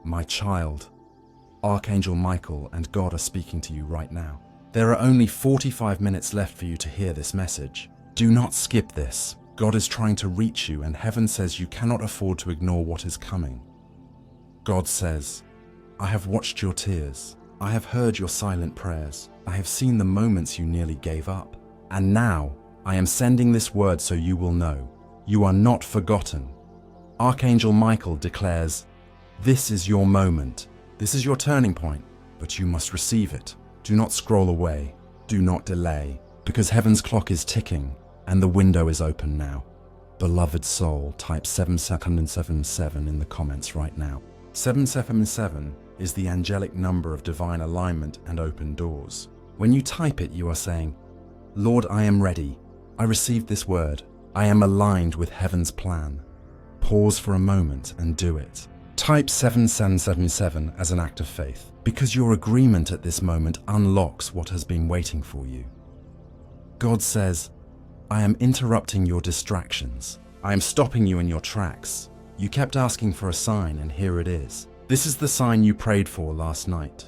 My child, Archangel Michael and God are speaking to you right now. There are only 45 minutes left for you to hear this message. Do not skip this. God is trying to reach you, and heaven says you cannot afford to ignore what is coming. God says, I have watched your tears. I have heard your silent prayers. I have seen the moments you nearly gave up. And now I am sending this word so you will know. You are not forgotten. Archangel Michael declares, this is your moment. This is your turning point, but you must receive it. Do not scroll away. Do not delay, because heaven's clock is ticking and the window is open now. Beloved soul, type 777 in the comments right now. 777 is the angelic number of divine alignment and open doors. When you type it, you are saying, Lord, I am ready. I received this word. I am aligned with heaven's plan. Pause for a moment and do it. Type 7777 as an act of faith, because your agreement at this moment unlocks what has been waiting for you. God says, I am interrupting your distractions. I am stopping you in your tracks. You kept asking for a sign, and here it is. This is the sign you prayed for last night,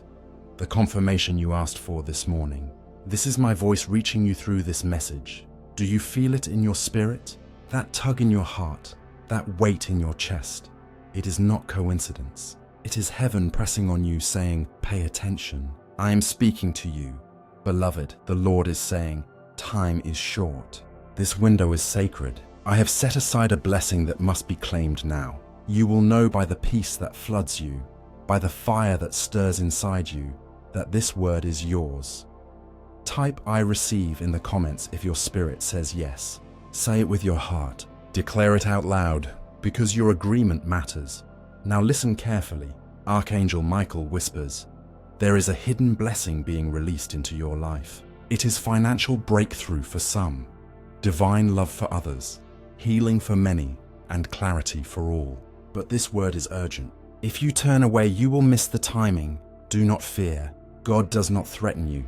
the confirmation you asked for this morning. This is my voice reaching you through this message. Do you feel it in your spirit? That tug in your heart, that weight in your chest. It is not coincidence. It is heaven pressing on you saying, pay attention. I am speaking to you. Beloved, the Lord is saying, time is short. This window is sacred. I have set aside a blessing that must be claimed now. You will know by the peace that floods you, by the fire that stirs inside you, that this word is yours. Type I receive in the comments if your spirit says yes. Say it with your heart. Declare it out loud, because your agreement matters. Now listen carefully. Archangel Michael whispers, there is a hidden blessing being released into your life. It is financial breakthrough for some, divine love for others, healing for many, and clarity for all. But this word is urgent. If you turn away, you will miss the timing. Do not fear. God does not threaten you.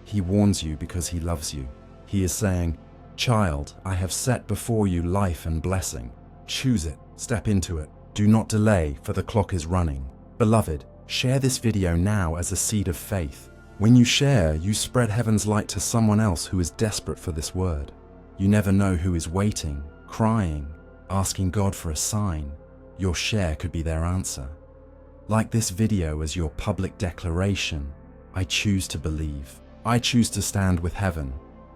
He warns you because he loves you. He is saying, child, I have set before you life and blessing. Choose it. Step into it. Do not delay, for the clock is running. Beloved, share this video now as a seed of faith. When you share, you spread heaven's light to someone else who is desperate for this word. You never know who is waiting, crying, asking God for a sign. Your share could be their answer. Like this video as your public declaration, I choose to believe. I choose to stand with heaven,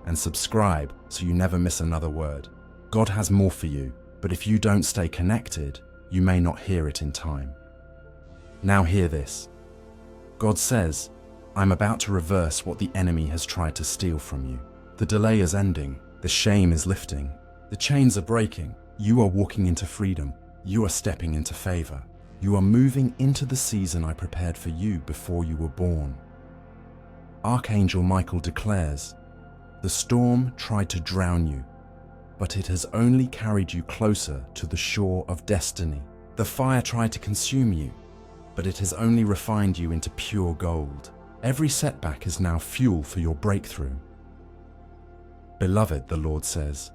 and subscribe so you never miss another word. God has more for you, but if you don't stay connected, you may not hear it in time. Now hear this. God says, I'm about to reverse what the enemy has tried to steal from you. The delay is ending. The shame is lifting. The chains are breaking. You are walking into freedom. You are stepping into favor. You are moving into the season I prepared for you before you were born. Archangel Michael declares, the storm tried to drown you, but it has only carried you closer to the shore of destiny. The fire tried to consume you, but it has only refined you into pure gold. Every setback is now fuel for your breakthrough. Beloved, the Lord says,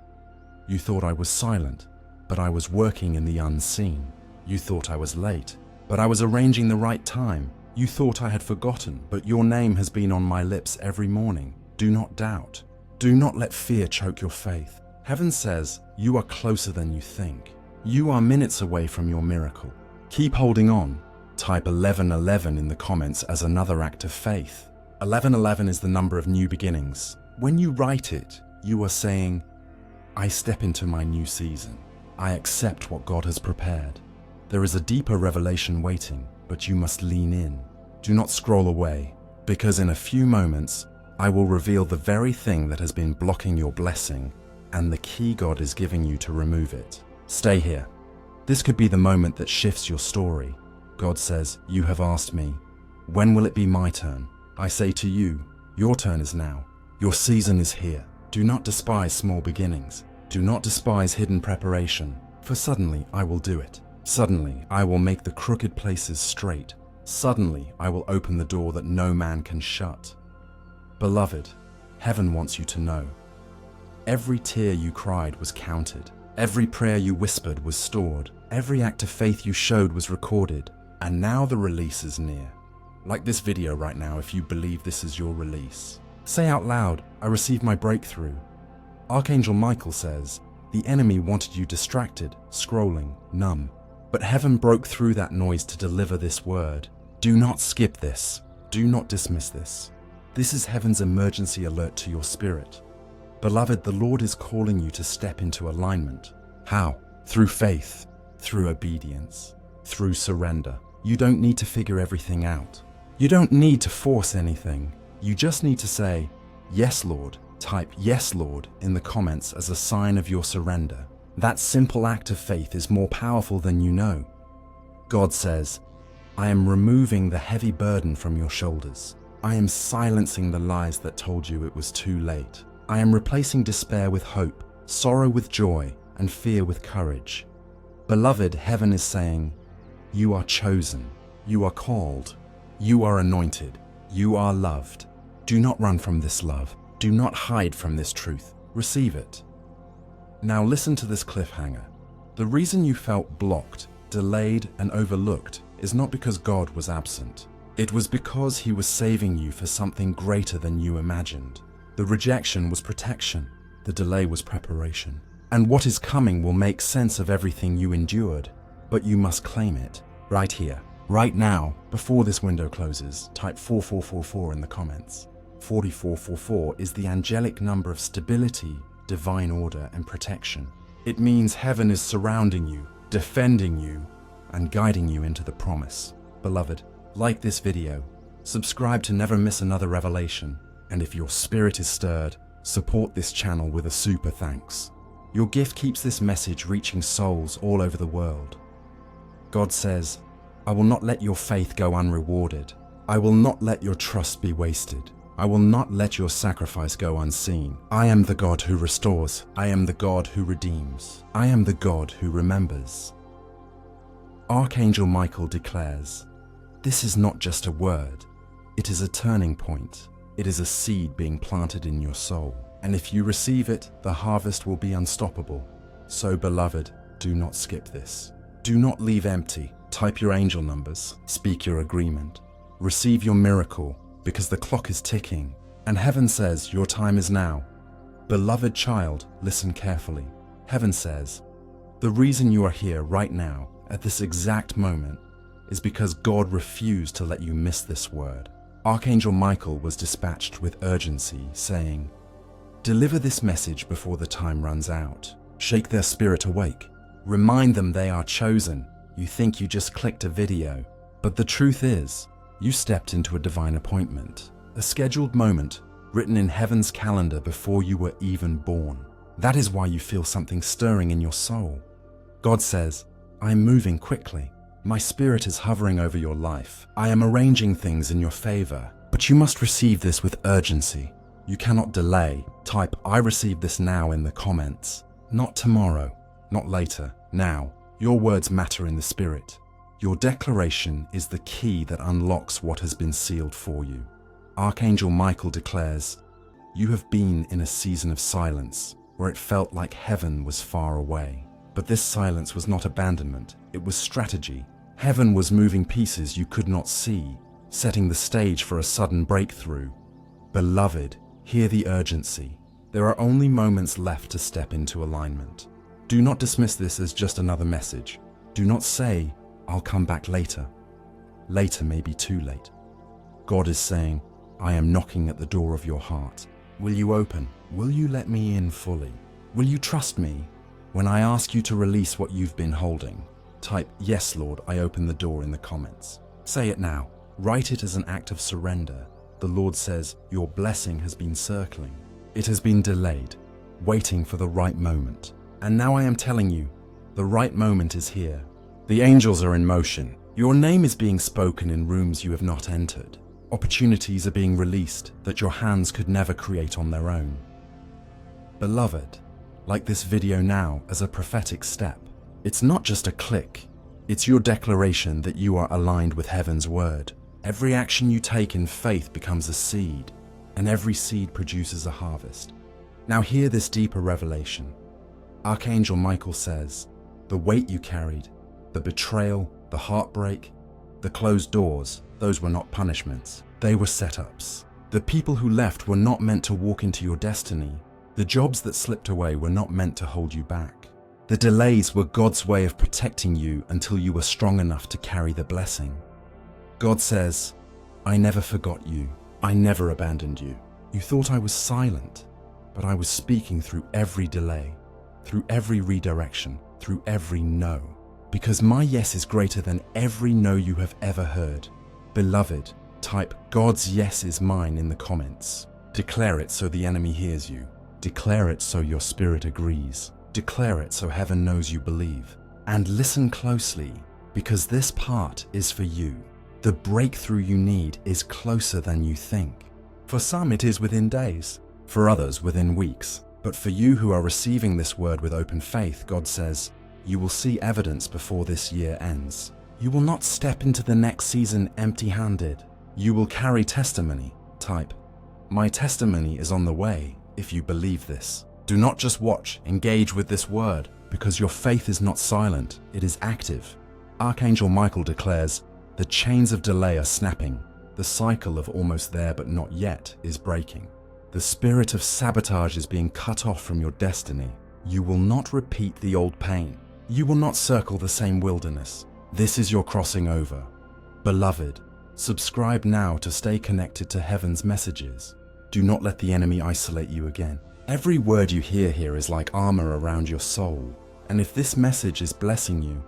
you thought I was silent, but I was working in the unseen. You thought I was late, but I was arranging the right time. You thought I had forgotten, but your name has been on my lips every morning. Do not doubt. Do not let fear choke your faith. Heaven says you are closer than you think. You are minutes away from your miracle. Keep holding on. Type 1111 in the comments as another act of faith. 1111 is the number of new beginnings. When you write it, you are saying, I step into my new season. I accept what God has prepared. There is a deeper revelation waiting, but you must lean in. Do not scroll away, because in a few moments, I will reveal the very thing that has been blocking your blessing and the key God is giving you to remove it. Stay here. This could be the moment that shifts your story. God says, you have asked me, when will it be my turn? I say to you, your turn is now. Your season is here. Do not despise small beginnings. Do not despise hidden preparation, for suddenly I will do it. Suddenly I will make the crooked places straight. Suddenly I will open the door that no man can shut. Beloved, heaven wants you to know. Every tear you cried was counted. Every prayer you whispered was stored. Every act of faith you showed was recorded. And now the release is near. Like this video right now if you believe this is your release. Say out loud, I received my breakthrough. Archangel Michael says, the enemy wanted you distracted, scrolling, numb. But heaven broke through that noise to deliver this word. Do not skip this. Do not dismiss this. This is heaven's emergency alert to your spirit. Beloved, the Lord is calling you to step into alignment. How? Through faith, through obedience, through surrender. You don't need to figure everything out. You don't need to force anything. You just need to say, yes, Lord. Type yes, Lord in the comments as a sign of your surrender. That simple act of faith is more powerful than you know. God says, I am removing the heavy burden from your shoulders. I am silencing the lies that told you it was too late. I am replacing despair with hope, sorrow with joy, and fear with courage. Beloved, heaven is saying, you are chosen, you are called, you are anointed, you are loved. Do not run from this love. Do not hide from this truth. Receive it. Now listen to this cliffhanger. The reason you felt blocked, delayed, and overlooked is not because God was absent. It was because He was saving you for something greater than you imagined. The rejection was protection. The delay was preparation. And what is coming will make sense of everything you endured, but you must claim it right here, right now. Before this window closes, type 4444 in the comments. 4444 is the angelic number of stability, divine order, and protection. It means heaven is surrounding you, defending you, and guiding you into the promise. Beloved, like this video, subscribe to never miss another revelation, and if your spirit is stirred, support this channel with a super thanks. Your gift keeps this message reaching souls all over the world. God says, I will not let your faith go unrewarded. I will not let your trust be wasted. I will not let your sacrifice go unseen. I am the God who restores. I am the God who redeems. I am the God who remembers. Archangel Michael declares, this is not just a word. It is a turning point. It is a seed being planted in your soul. And if you receive it, the harvest will be unstoppable. So, beloved, do not skip this. Do not leave empty. Type your angel numbers. Speak your agreement. Receive your miracle, because the clock is ticking, and heaven says your time is now. Beloved child, listen carefully. Heaven says, the reason you are here right now, at this exact moment, is because God refused to let you miss this word. Archangel Michael was dispatched with urgency, saying, deliver this message before the time runs out. Shake their spirit awake. Remind them they are chosen. You think you just clicked a video, but the truth is, you stepped into a divine appointment, a scheduled moment written in heaven's calendar before you were even born. That is why you feel something stirring in your soul. God says, I am moving quickly. My spirit is hovering over your life. I am arranging things in your favor, but you must receive this with urgency. You cannot delay. Type, I receive this now in the comments. Not tomorrow, not later, now. Your words matter in the spirit. Your declaration is the key that unlocks what has been sealed for you. Archangel Michael declares, you have been in a season of silence where it felt like heaven was far away. But this silence was not abandonment, it was strategy. Heaven was moving pieces you could not see, setting the stage for a sudden breakthrough. Beloved, hear the urgency. There are only moments left to step into alignment. Do not dismiss this as just another message. Do not say, I'll come back later. Later may be too late. God is saying, I am knocking at the door of your heart. Will you open? Will you let me in fully? Will you trust me when I ask you to release what you've been holding? Type, yes, Lord, I open the door in the comments. Say it now. Write it as an act of surrender. The Lord says, your blessing has been circling. It has been delayed, waiting for the right moment. And now I am telling you, the right moment is here. The angels are in motion. Your name is being spoken in rooms you have not entered. Opportunities are being released that your hands could never create on their own. Beloved, like this video now as a prophetic step. It's not just a click. It's your declaration that you are aligned with heaven's word. Every action you take in faith becomes a seed, and every seed produces a harvest. Now hear this deeper revelation. Archangel Michael says, the weight you carried, the betrayal, the heartbreak, The closed doors, those were not punishments. They were setups. The people who left were not meant to walk into your destiny. The jobs that slipped away were not meant to hold you back. The delays were God's way of protecting you until you were strong enough to carry the blessing. God says, I never forgot you. I never abandoned you. You thought I was silent, but I was speaking through every delay, through every redirection, through every no. Because my yes is greater than every no you have ever heard. Beloved, type God's yes is mine in the comments. Declare it so the enemy hears you. Declare it so your spirit agrees. Declare it so heaven knows you believe. And listen closely, because this part is for you. The breakthrough you need is closer than you think. For some it is within days, for others within weeks. But for you who are receiving this word with open faith, God says, you will see evidence before this year ends. You will not step into the next season empty-handed. You will carry testimony. Type, my testimony is on the way if you believe this. Do not just watch, engage with this word, because your faith is not silent, it is active. Archangel Michael declares, the chains of delay are snapping. The cycle of almost there but not yet is breaking. The spirit of sabotage is being cut off from your destiny. You will not repeat the old pain. You will not circle the same wilderness. This is your crossing over. Beloved, subscribe now to stay connected to heaven's messages. Do not let the enemy isolate you again. Every word you hear here is like armor around your soul. And if this message is blessing you,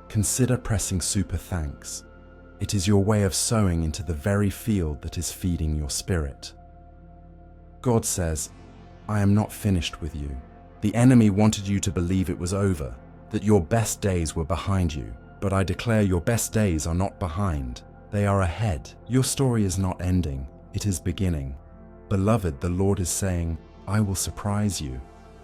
consider pressing super thanks. It is your way of sowing into the very field that is feeding your spirit. God says, I am not finished with you. The enemy wanted you to believe it was over, that your best days were behind you. But I declare your best days are not behind. They are ahead. Your story is not ending. It is beginning. Beloved, the Lord is saying, I will surprise you.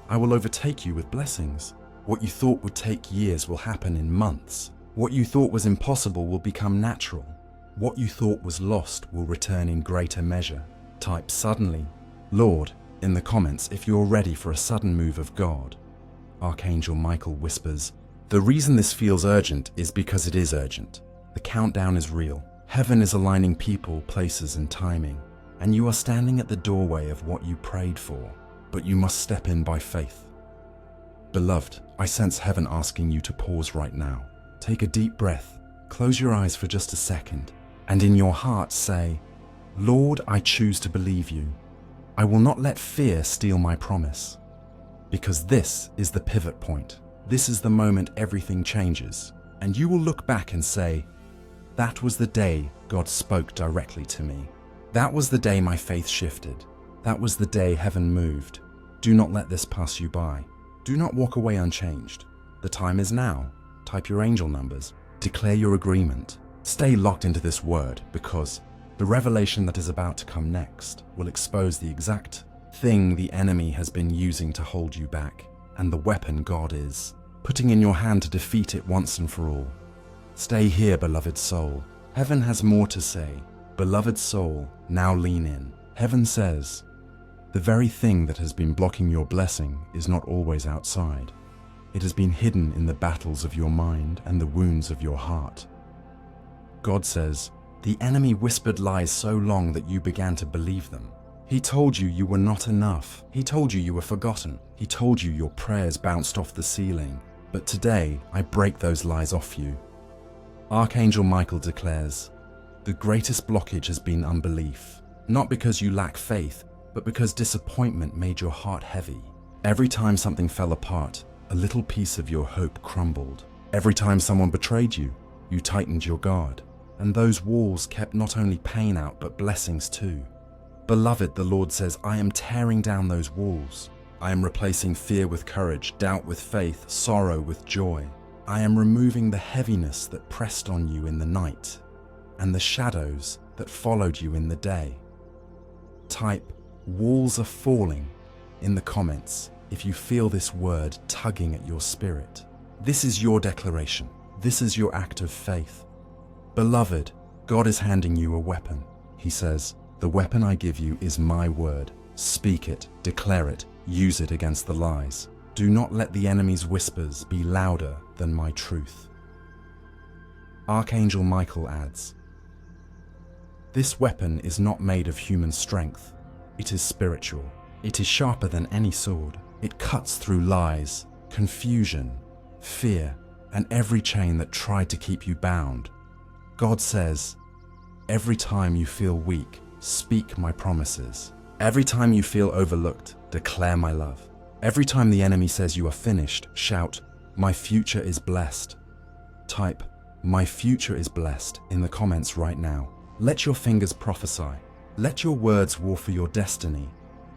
I will overtake you with blessings. What you thought would take years will happen in months. What you thought was impossible will become natural. What you thought was lost will return in greater measure. Type suddenly, Lord, in the comments if you're ready for a sudden move of God. Archangel Michael whispers, the reason this feels urgent is because it is urgent. The countdown is real. Heaven is aligning people, places, and timing. And you are standing at the doorway of what you prayed for, but you must step in by faith. Beloved, I sense heaven asking you to pause right now. Take a deep breath, close your eyes for just a second, and in your heart say, Lord, I choose to believe you. I will not let fear steal my promise. Because this is the pivot point. This is the moment everything changes, and you will look back and say, that was the day God spoke directly to me. That was the day my faith shifted. That was the day heaven moved. Do not let this pass you by. Do not walk away unchanged. The time is now. Type your angel numbers. Declare your agreement. Stay locked into this word, because the revelation that is about to come next will expose the exact thing the enemy has been using to hold you back, and the weapon God is putting in your hand to defeat it once and for all. Stay here, beloved soul. Heaven has more to say. Beloved soul, now lean in. Heaven says, the very thing that has been blocking your blessing is not always outside. It has been hidden in the battles of your mind and the wounds of your heart. God says, the enemy whispered lies so long that you began to believe them. He told you you were not enough. He told you were forgotten. He told you your prayers bounced off the ceiling. But today, I break those lies off you. Archangel Michael declares, the greatest blockage has been unbelief. Not because you lack faith, but because disappointment made your heart heavy. Every time something fell apart, a little piece of your hope crumbled. Every time someone betrayed you, you tightened your guard. And those walls kept not only pain out, but blessings too. Beloved, the Lord says, I am tearing down those walls. I am replacing fear with courage, doubt with faith, sorrow with joy. I am removing the heaviness that pressed on you in the night, and the shadows that followed you in the day. Type, walls are falling, in the comments if you feel this word tugging at your spirit. This is your declaration. This is your act of faith. Beloved, God is handing you a weapon. He says, the weapon I give you is my word. Speak it, declare it, use it against the lies. Do not let the enemy's whispers be louder than my truth. Archangel Michael adds, "This weapon is not made of human strength. It is spiritual. It is sharper than any sword. It cuts through lies, confusion, fear, and every chain that tried to keep you bound. God says, every time you feel weak, speak my promises. Every time you feel overlooked, declare my love. Every time the enemy says you are finished, shout, my future is blessed." Type, "My future is blessed" in the comments right now. Let your fingers prophesy. Let your words war for your destiny.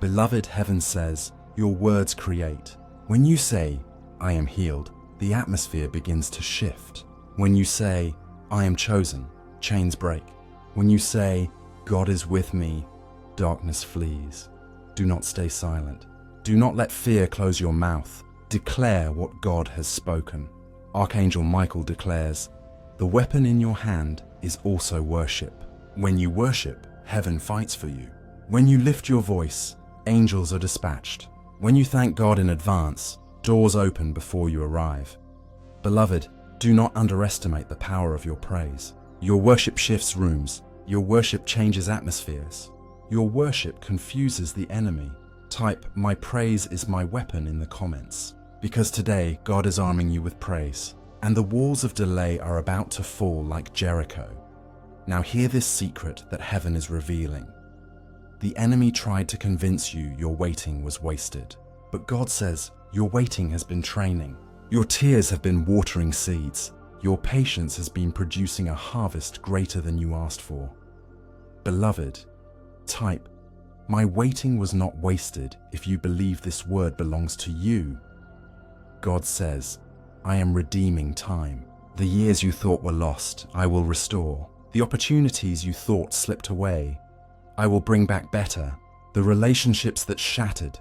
Beloved, heaven says, your words create. When you say, I am healed, the atmosphere begins to shift. When you say, I am chosen, chains break. When you say, God is with me, darkness flees. Do not stay silent. Do not let fear close your mouth. Declare what God has spoken. Archangel Michael declares, the weapon in your hand is also worship. When you worship, heaven fights for you. When you lift your voice, angels are dispatched. When you thank God in advance, doors open before you arrive. Beloved, do not underestimate the power of your praise. Your worship shifts rooms. Your worship changes atmospheres. Your worship confuses the enemy. Type, my praise is my weapon in the comments. Because today, God is arming you with praise, and the walls of delay are about to fall like Jericho. Now hear this secret that heaven is revealing. The enemy tried to convince you your waiting was wasted. But God says, your waiting has been training. Your tears have been watering seeds. Your patience has been producing a harvest greater than you asked for. Beloved, type, my waiting was not wasted if you believe this word belongs to you. God says, I am redeeming time. The years you thought were lost, I will restore. The opportunities you thought slipped away, I will bring back better. The relationships that shattered,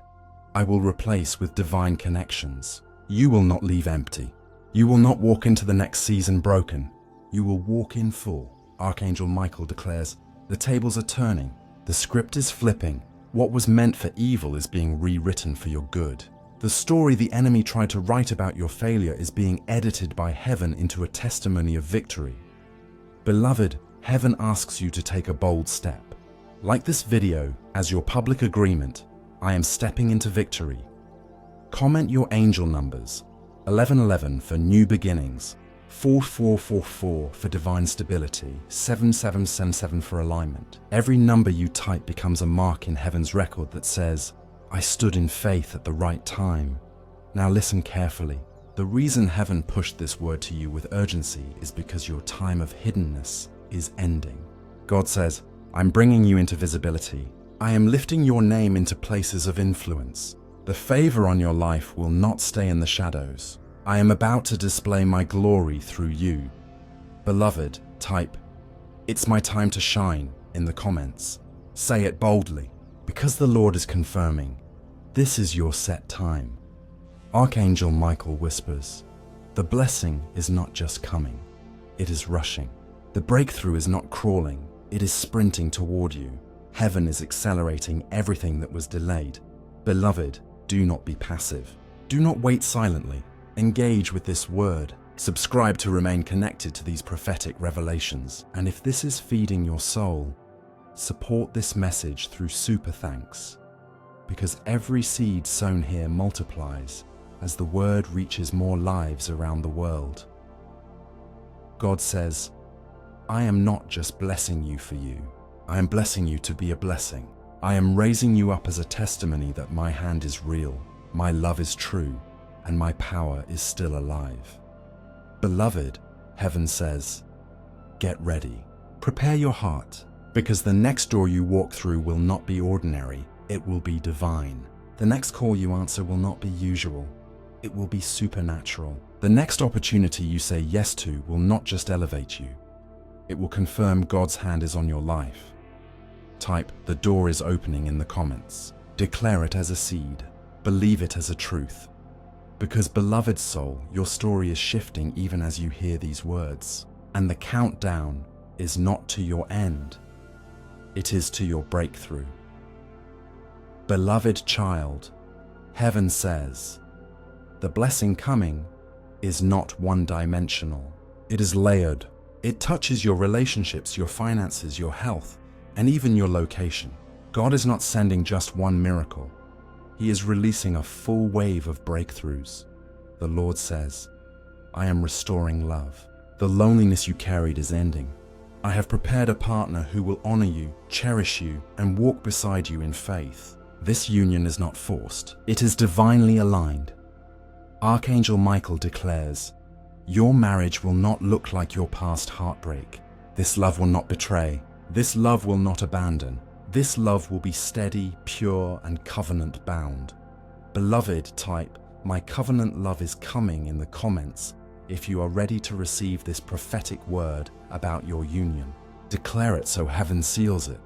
I will replace with divine connections. You will not leave empty. You will not walk into the next season broken. You will walk in full. Archangel Michael declares, the tables are turning. The script is flipping. What was meant for evil is being rewritten for your good. The story the enemy tried to write about your failure is being edited by heaven into a testimony of victory. Beloved, heaven asks you to take a bold step. Like this video, as your public agreement, I am stepping into victory. Comment your angel numbers, 1111 for new beginnings, 4444 for divine stability, 7777 for alignment. Every number you type becomes a mark in heaven's record that says, I stood in faith at the right time. Now listen carefully. The reason heaven pushed this word to you with urgency is because your time of hiddenness is ending. God says, I'm bringing you into visibility. I am lifting your name into places of influence. The favor on your life will not stay in the shadows. I am about to display my glory through you. Beloved, type, it's my time to shine in the comments. Say it boldly, because the Lord is confirming, this is your set time. Archangel Michael whispers, the blessing is not just coming, it is rushing. The breakthrough is not crawling, it is sprinting toward you. Heaven is accelerating everything that was delayed. Beloved, do not be passive. Do not wait silently. Engage with this word. Subscribe to remain connected to these prophetic revelations. And if this is feeding your soul, support this message through super thanks. Because every seed sown here multiplies as the word reaches more lives around the world. God says, I am not just blessing you for you. I am blessing you to be a blessing. I am raising you up as a testimony that my hand is real, my love is true, and my power is still alive. Beloved, heaven says, get ready. Prepare your heart, because the next door you walk through will not be ordinary, it will be divine. The next call you answer will not be usual, it will be supernatural. The next opportunity you say yes to will not just elevate you, it will confirm God's hand is on your life. Type, the door is opening in the comments. Declare it as a seed. Believe it as a truth. Because beloved soul, your story is shifting even as you hear these words. And the countdown is not to your end. It is to your breakthrough. Beloved child, heaven says, the blessing coming is not one-dimensional. It is layered, It touches your relationships, your finances, your health, and even your location. God is not sending just one miracle. He is releasing a full wave of breakthroughs. The Lord says, I am restoring love. The loneliness you carried is ending. I have prepared a partner who will honor you, cherish you, and walk beside you in faith. This union is not forced. It is divinely aligned. Archangel Michael declares, your marriage will not look like your past heartbreak. This love will not betray. This love will not abandon. This love will be steady, pure, and covenant bound. Beloved, type, my covenant love is coming in the comments if you are ready to receive this prophetic word about your union. Declare it so heaven seals it.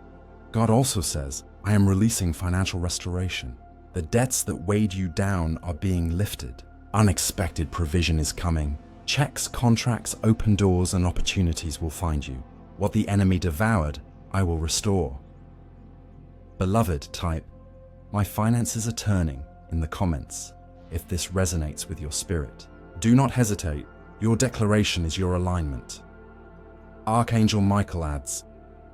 God also says, I am releasing financial restoration. The debts that weighed you down are being lifted. Unexpected provision is coming. Checks, contracts, open doors, and opportunities will find you. What the enemy devoured, I will restore. Beloved, type, my finances are turning in the comments if this resonates with your spirit. Do not hesitate. Your declaration is your alignment. Archangel Michael adds,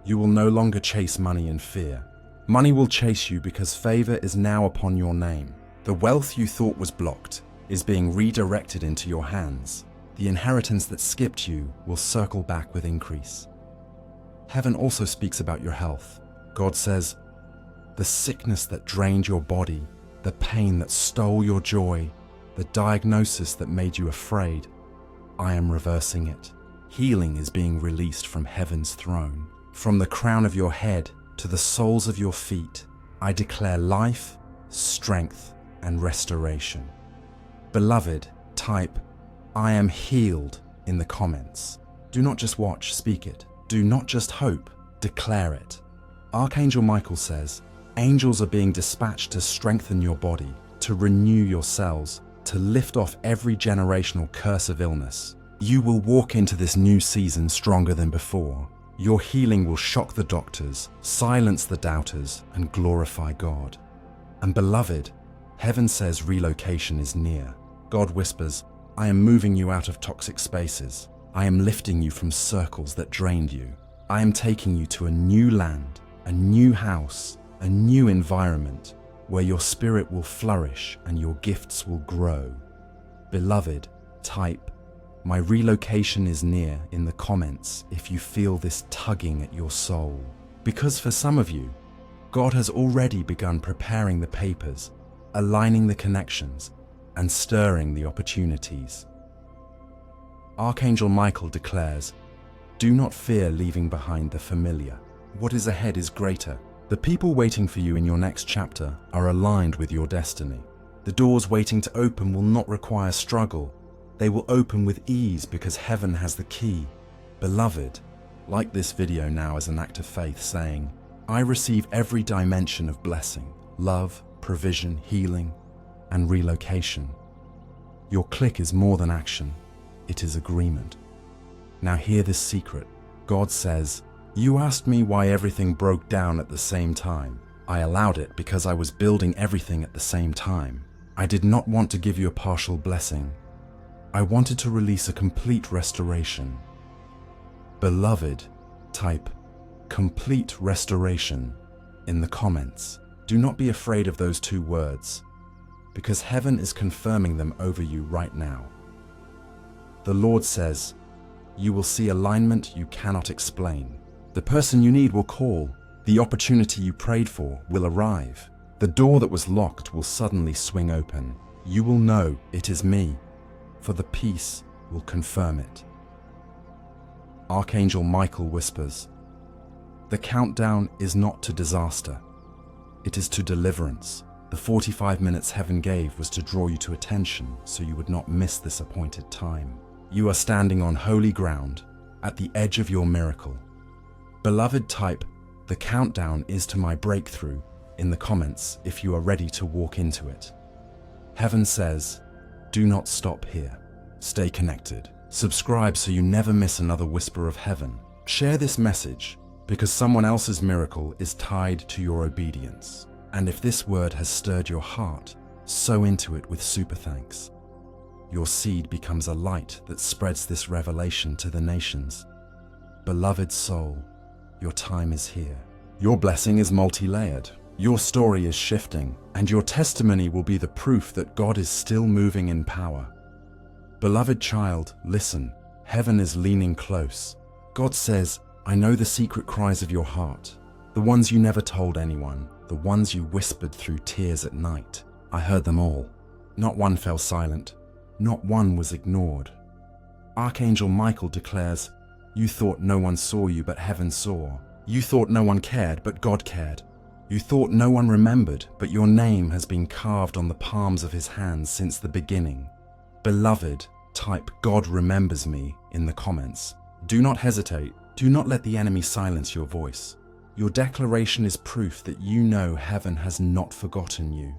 you will no longer chase money in fear. Money will chase you because favor is now upon your name. The wealth you thought was blocked is being redirected into your hands. The inheritance that skipped you will circle back with increase. Heaven also speaks about your health. God says, the sickness that drained your body, the pain that stole your joy, the diagnosis that made you afraid, I am reversing it. Healing is being released from heaven's throne. From the crown of your head to the soles of your feet, I declare life, strength, and restoration. Beloved, type, I am healed in the comments. Do not just watch, speak it. Do not just hope, declare it. Archangel Michael says, angels are being dispatched to strengthen your body, to renew your cells, to lift off every generational curse of illness. You will walk into this new season stronger than before. Your healing will shock the doctors, silence the doubters, and glorify God. And beloved, heaven says relocation is near. God whispers, I am moving you out of toxic spaces. I am lifting you from circles that drained you. I am taking you to a new land, a new house, a new environment where your spirit will flourish and your gifts will grow. Beloved, type, my relocation is near in the comments if you feel this tugging at your soul. Because for some of you, God has already begun preparing the papers, aligning the connections, and stirring the opportunities. Archangel Michael declares, do not fear leaving behind the familiar. What is ahead is greater. The people waiting for you in your next chapter are aligned with your destiny. The doors waiting to open will not require struggle. They will open with ease because heaven has the key. Beloved, like this video now as an act of faith saying, I receive every dimension of blessing, love, provision, healing, and relocation. Your click is more than action, it is agreement. Now hear this secret. God says, you asked me why everything broke down at the same time. I allowed it because I was building everything at the same time. I did not want to give you a partial blessing. I wanted to release a complete restoration. Beloved, type complete restoration in the comments. Do not be afraid of those two words, because heaven is confirming them over you right now. The Lord says, you will see alignment you cannot explain. The person you need will call. The opportunity you prayed for will arrive. The door that was locked will suddenly swing open. You will know it is me, for the peace will confirm it. Archangel Michael whispers, the countdown is not to disaster. It is to deliverance. The 45 minutes heaven gave was to draw you to attention so you would not miss this appointed time. You are standing on holy ground, at the edge of your miracle. Beloved, type, the countdown is to my breakthrough in the comments if you are ready to walk into it. Heaven says, do not stop here. Stay connected. Subscribe so you never miss another whisper of heaven. Share this message because someone else's miracle is tied to your obedience. And if this word has stirred your heart, sow into it with super thanks. Your seed becomes a light that spreads this revelation to the nations. Beloved soul, your time is here. Your blessing is multi-layered. Your story is shifting, and your testimony will be the proof that God is still moving in power. Beloved child, listen. Heaven is leaning close. God says, I know the secret cries of your heart, the ones you never told anyone, the ones you whispered through tears at night. I heard them all. Not one fell silent. Not one was ignored. Archangel Michael declares, you thought no one saw you, but heaven saw. You thought no one cared, but God cared. You thought no one remembered, but your name has been carved on the palms of his hands since the beginning. Beloved, type God remembers me in the comments. Do not hesitate. Do not let the enemy silence your voice. Your declaration is proof that you know heaven has not forgotten you.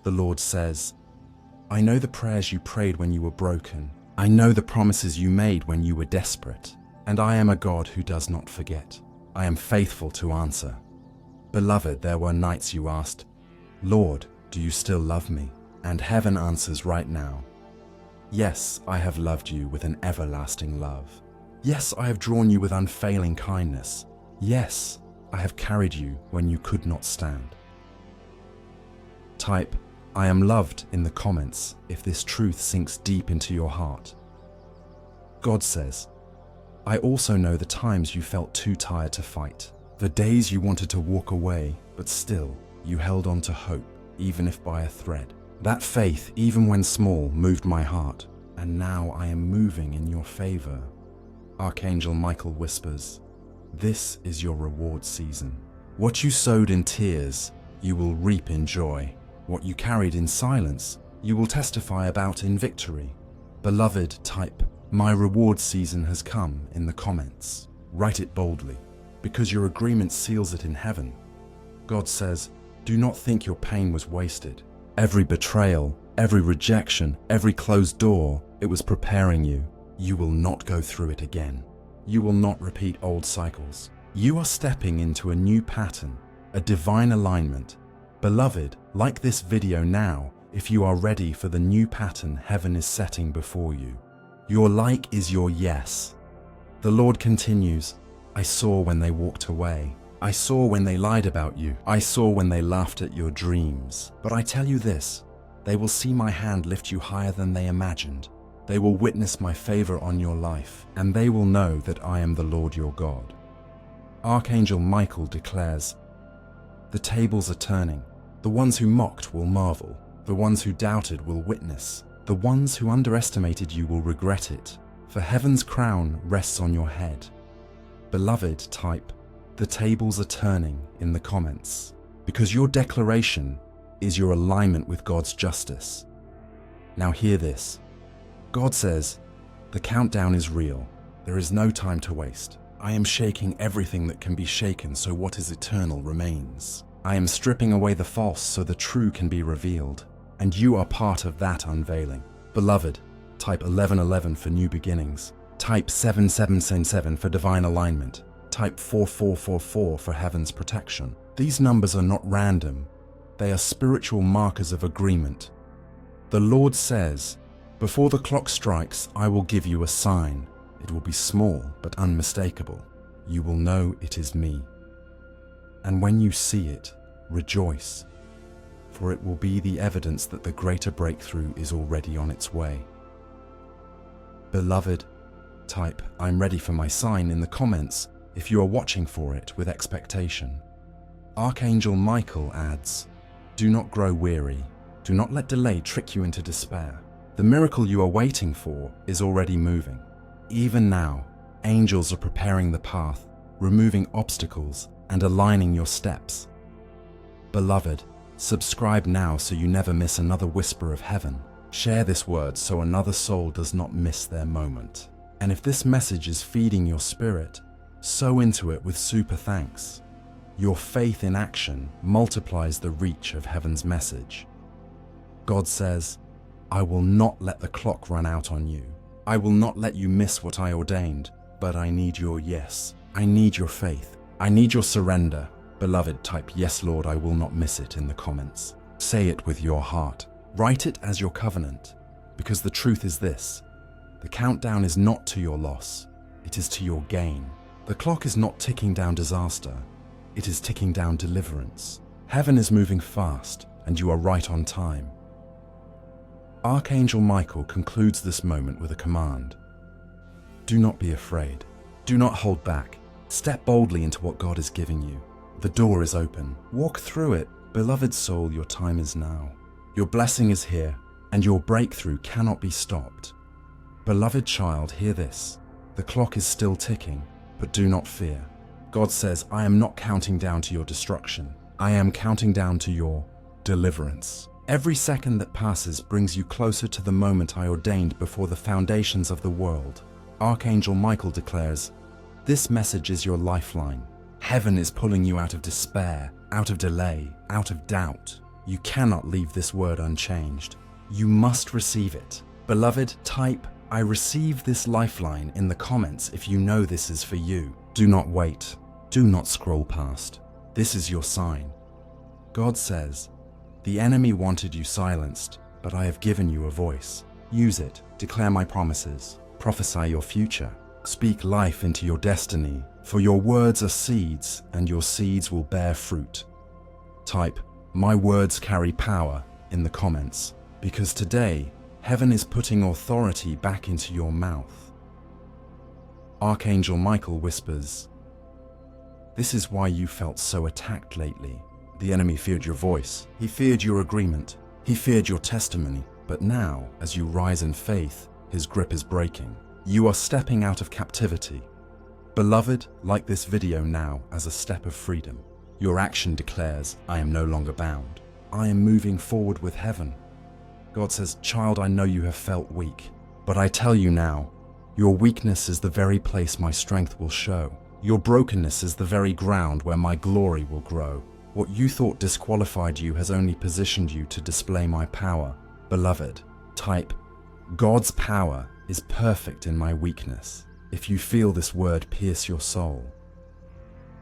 The Lord says, I know the prayers you prayed when you were broken. I know the promises you made when you were desperate. And I am a God who does not forget. I am faithful to answer. Beloved, there were nights you asked, Lord, do you still love me? And heaven answers right now. Yes, I have loved you with an everlasting love. Yes, I have drawn you with unfailing kindness. Yes, I have carried you when you could not stand. Type, I am loved in the comments if this truth sinks deep into your heart. God says, I also know the times you felt too tired to fight. The days you wanted to walk away, but still, you held on to hope, even if by a thread. That faith, even when small, moved my heart, and now I am moving in your favor. Archangel Michael whispers, this is your reward season. What you sowed in tears, you will reap in joy. What you carried in silence, you will testify about in victory. Beloved, type, my reward season has come in the comments. Write it boldly, because your agreement seals it in heaven. God says, do not think your pain was wasted. Every betrayal, every rejection, every closed door, it was preparing you. You will not go through it again. You will not repeat old cycles. You are stepping into a new pattern, a divine alignment. Beloved, like this video now, if you are ready for the new pattern heaven is setting before you. Your like is your yes. The Lord continues, I saw when they walked away. I saw when they lied about you. I saw when they laughed at your dreams. But I tell you this, they will see my hand lift you higher than they imagined. They will witness my favor on your life, and they will know that I am the Lord your God. Archangel Michael declares, the tables are turning. The ones who mocked will marvel. The ones who doubted will witness. The ones who underestimated you will regret it, for heaven's crown rests on your head. Beloved, type, the tables are turning in the comments, because your declaration is your alignment with God's justice. Now hear this. God says, the countdown is real. There is no time to waste. I am shaking everything that can be shaken so what is eternal remains. I am stripping away the false so the true can be revealed. And you are part of that unveiling. Beloved, type 1111 for new beginnings. Type 7777 for divine alignment. Type 4444 for heaven's protection. These numbers are not random. They are spiritual markers of agreement. The Lord says, before the clock strikes, I will give you a sign. It will be small but unmistakable. You will know it is me. And when you see it, rejoice. For it will be the evidence that the greater breakthrough is already on its way. Beloved, type, I'm ready for my sign in the comments if you are watching for it with expectation. Archangel Michael adds, do not grow weary. Do not let delay trick you into despair. The miracle you are waiting for is already moving. Even now, angels are preparing the path, removing obstacles, and aligning your steps. Beloved, subscribe now so you never miss another whisper of heaven. Share this word so another soul does not miss their moment. And if this message is feeding your spirit, sow into it with super thanks. Your faith in action multiplies the reach of heaven's message. God says, I will not let the clock run out on you. I will not let you miss what I ordained, but I need your yes. I need your faith. I need your surrender. Beloved, type, yes, Lord, I will not miss it in the comments. Say it with your heart. Write it as your covenant, because the truth is this. The countdown is not to your loss. It is to your gain. The clock is not ticking down disaster, it is ticking down deliverance. Heaven is moving fast, and you are right on time. Archangel Michael concludes this moment with a command. Do not be afraid. Do not hold back. Step boldly into what God is giving you. The door is open. Walk through it. Beloved soul, your time is now. Your blessing is here, and your breakthrough cannot be stopped. Beloved child, hear this. The clock is still ticking, but do not fear. God says, I am not counting down to your destruction. I am counting down to your deliverance. Every second that passes brings you closer to the moment I ordained before the foundations of the world. Archangel Michael declares, this message is your lifeline. Heaven is pulling you out of despair, out of delay, out of doubt. You cannot leave this word unchanged. You must receive it. Beloved, type, I receive this lifeline in the comments if you know this is for you. Do not wait. Do not scroll past. This is your sign. God says, the enemy wanted you silenced, but I have given you a voice. Use it. Declare my promises. Prophesy your future. Speak life into your destiny, for your words are seeds, and your seeds will bear fruit. Type, my words carry power in the comments, because today, heaven is putting authority back into your mouth. Archangel Michael whispers, this is why you felt so attacked lately. The enemy feared your voice. He feared your agreement. He feared your testimony. But now, as you rise in faith, his grip is breaking. You are stepping out of captivity. Beloved, like this video now as a step of freedom. Your action declares, I am no longer bound. I am moving forward with heaven. God says, child, I know you have felt weak, but I tell you now, your weakness is the very place my strength will show. Your brokenness is the very ground where my glory will grow. What you thought disqualified you has only positioned you to display my power. Beloved, type, God's power is perfect in my weakness. If you feel this word pierce your soul.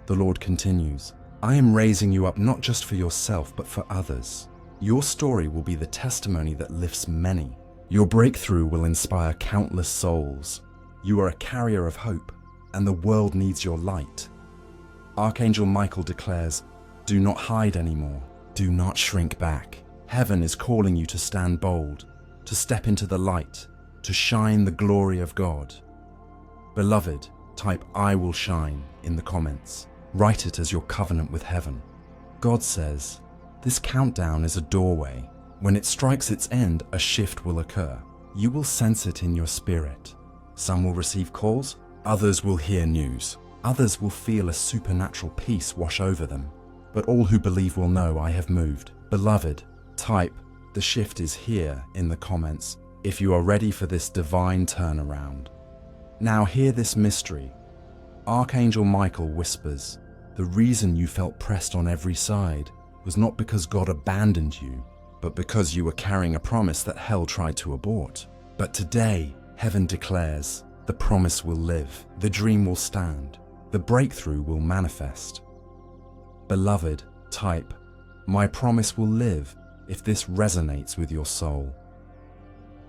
The Lord continues, I am raising you up not just for yourself, but for others. Your story will be the testimony that lifts many. Your breakthrough will inspire countless souls. You are a carrier of hope, and the world needs your light. Archangel Michael declares, do not hide anymore. Do not shrink back. Heaven is calling you to stand bold, to step into the light, to shine the glory of God. Beloved, type I will shine in the comments. Write it as your covenant with heaven. God says, this countdown is a doorway. When it strikes its end, a shift will occur. You will sense it in your spirit. Some will receive calls, others will hear news. Others will feel a supernatural peace wash over them. But all who believe will know I have moved. Beloved, type, the shift is here in the comments if you are ready for this divine turnaround. Now hear this mystery. Archangel Michael whispers, the reason you felt pressed on every side was not because God abandoned you, but because you were carrying a promise that hell tried to abort. But today, heaven declares, the promise will live, the dream will stand, the breakthrough will manifest. Beloved, type, my promise will live if this resonates with your soul.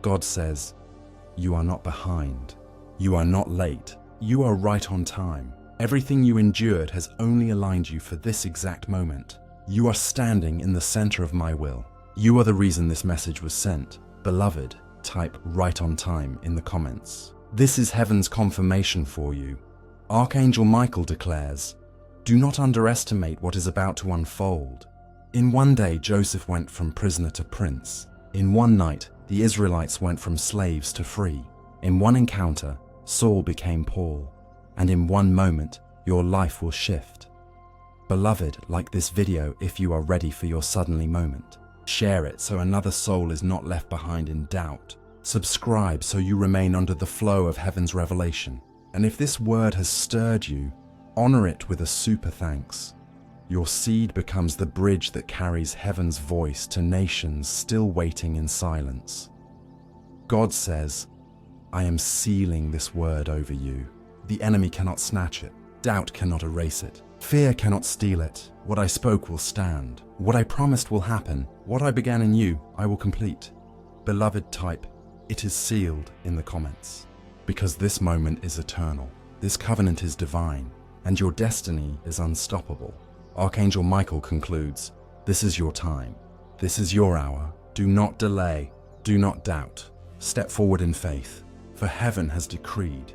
God says, you are not behind. You are not late. You are right on time. Everything you endured has only aligned you for this exact moment. You are standing in the center of my will. You are the reason this message was sent. Beloved, type right on time in the comments. This is heaven's confirmation for you. Archangel Michael declares, do not underestimate what is about to unfold. In one day, Joseph went from prisoner to prince. In one night, the Israelites went from slaves to free. In one encounter, Saul became Paul. And in one moment, your life will shift. Beloved, like this video if you are ready for your suddenly moment. Share it so another soul is not left behind in doubt. Subscribe so you remain under the flow of heaven's revelation. And if this word has stirred you, honor it with a super thanks. Your seed becomes the bridge that carries heaven's voice to nations still waiting in silence. God says, I am sealing this word over you. The enemy cannot snatch it. Doubt cannot erase it. Fear cannot steal it. What I spoke will stand. What I promised will happen. What I began in you, I will complete. Beloved, type, it is sealed in the comments. Because this moment is eternal. This covenant is divine, and your destiny is unstoppable. Archangel Michael concludes, "This is your time. This is your hour. Do not delay. Do not doubt. Step forward in faith, for heaven has decreed.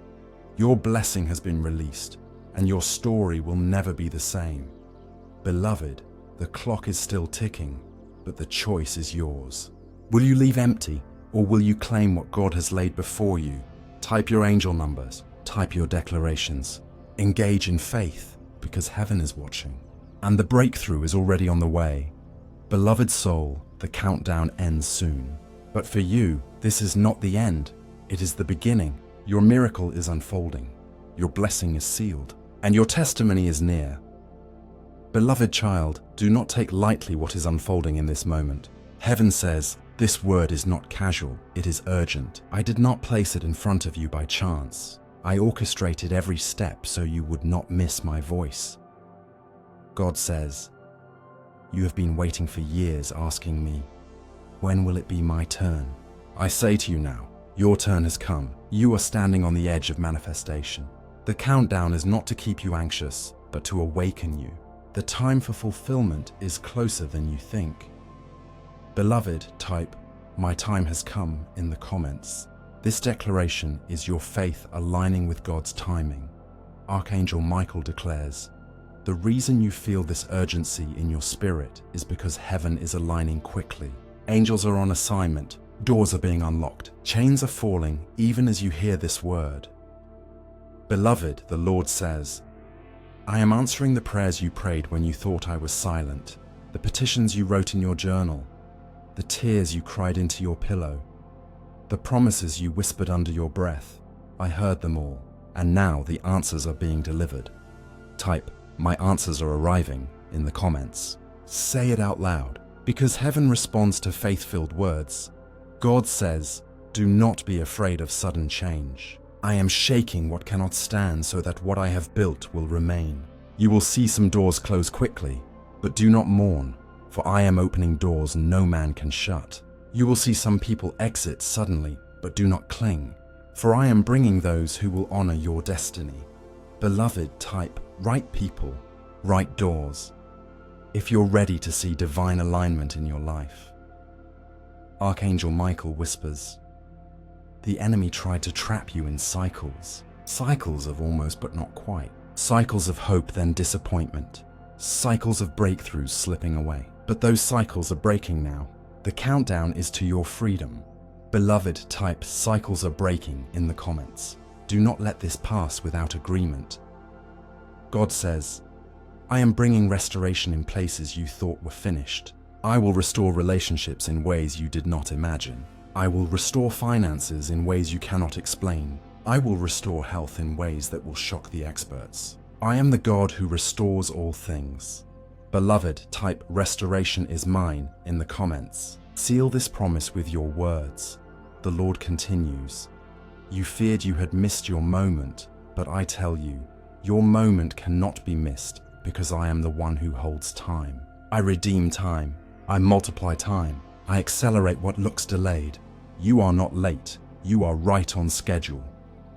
Your blessing has been released, and your story will never be the same. Beloved, the clock is still ticking, but the choice is yours. Will you leave empty, or will you claim what God has laid before you? Type your angel numbers, type your declarations. Engage in faith, because heaven is watching, and the breakthrough is already on the way. Beloved soul, the countdown ends soon. But for you, this is not the end. It is the beginning. Your miracle is unfolding. Your blessing is sealed, and your testimony is near. Beloved child, do not take lightly what is unfolding in this moment. Heaven says, this word is not casual, it is urgent. I did not place it in front of you by chance. I orchestrated every step so you would not miss my voice. God says, you have been waiting for years asking me, when will it be my turn? I say to you now, your turn has come. You are standing on the edge of manifestation. The countdown is not to keep you anxious, but to awaken you. The time for fulfillment is closer than you think. Beloved, type, "My time has come" in the comments. This declaration is your faith aligning with God's timing. Archangel Michael declares, the reason you feel this urgency in your spirit is because heaven is aligning quickly. Angels are on assignment, doors are being unlocked, chains are falling even as you hear this word. Beloved, the Lord says, I am answering the prayers you prayed when you thought I was silent, the petitions you wrote in your journal, the tears you cried into your pillow, the promises you whispered under your breath. I heard them all, and now the answers are being delivered. Type, "My answers are arriving" in the comments. Say it out loud, because heaven responds to faith-filled words. God says, do not be afraid of sudden change. I am shaking what cannot stand so that what I have built will remain. You will see some doors close quickly, but do not mourn, for I am opening doors no man can shut. You will see some people exit suddenly, but do not cling, for I am bringing those who will honor your destiny. Beloved, type, right people, right doors, if you're ready to see divine alignment in your life. Archangel Michael whispers, the enemy tried to trap you in cycles. Cycles of almost but not quite. Cycles of hope then disappointment. Cycles of breakthroughs slipping away. But those cycles are breaking now. The countdown is to your freedom. Beloved, type cycles are breaking in the comments. Do not let this pass without agreement. God says, I am bringing restoration in places you thought were finished. I will restore relationships in ways you did not imagine. I will restore finances in ways you cannot explain. I will restore health in ways that will shock the experts. I am the God who restores all things. Beloved, type restoration is mine in the comments. Seal this promise with your words. The Lord continues. You feared you had missed your moment, but I tell you, your moment cannot be missed because I am the one who holds time. I redeem time. I multiply time. I accelerate what looks delayed. You are not late. You are right on schedule.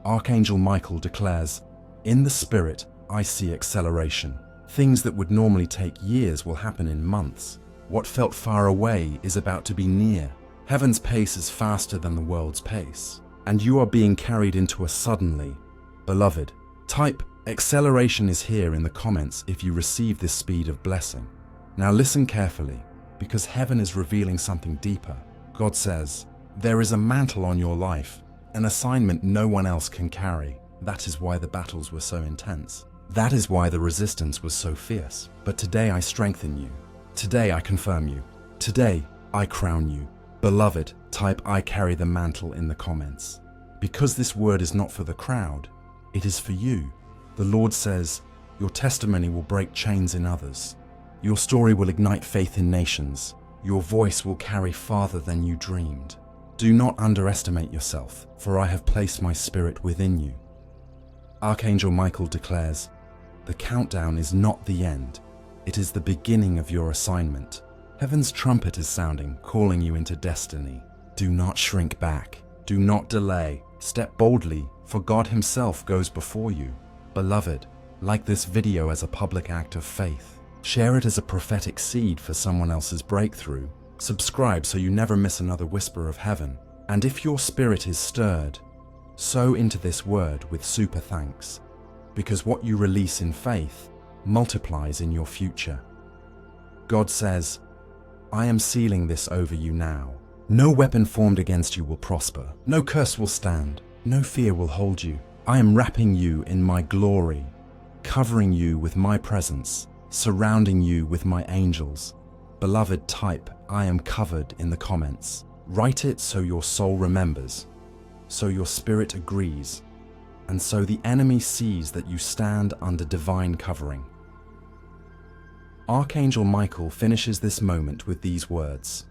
Archangel Michael declares, in the spirit, I see acceleration. Things that would normally take years will happen in months. What felt far away is about to be near. Heaven's pace is faster than the world's pace, and you are being carried into a suddenly. Beloved, type acceleration is here in the comments if you receive this speed of blessing. Now listen carefully, because heaven is revealing something deeper. God says, there is a mantle on your life, an assignment no one else can carry. That is why the battles were so intense. That is why the resistance was so fierce. But today I strengthen you. Today I confirm you. Today I crown you. Beloved, type I carry the mantle in the comments. Because this word is not for the crowd, it is for you. The Lord says, your testimony will break chains in others. Your story will ignite faith in nations. Your voice will carry farther than you dreamed. Do not underestimate yourself, for I have placed my spirit within you. Archangel Michael declares, the countdown is not the end. It is the beginning of your assignment. Heaven's trumpet is sounding, calling you into destiny. Do not shrink back. Do not delay. Step boldly, for God Himself goes before you. Beloved, like this video as a public act of faith. Share it as a prophetic seed for someone else's breakthrough. Subscribe so you never miss another whisper of heaven. And if your spirit is stirred, sow into this word with super thanks, because what you release in faith multiplies in your future. God says, I am sealing this over you now. No weapon formed against you will prosper. No curse will stand. No fear will hold you. I am wrapping you in my glory, covering you with my presence, surrounding you with my angels. Beloved, type, I am covered in the comments. Write it so your soul remembers, so your spirit agrees, and so the enemy sees that you stand under divine covering. Archangel Michael finishes this moment with these words.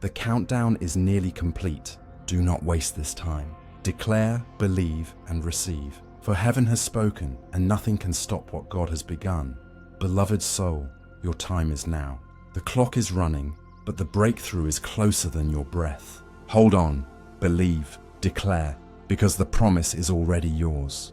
The countdown is nearly complete. Do not waste this time. Declare, believe, and receive. For heaven has spoken, and nothing can stop what God has begun. Beloved soul, your time is now. The clock is running, but the breakthrough is closer than your breath. Hold on, believe, declare, because the promise is already yours.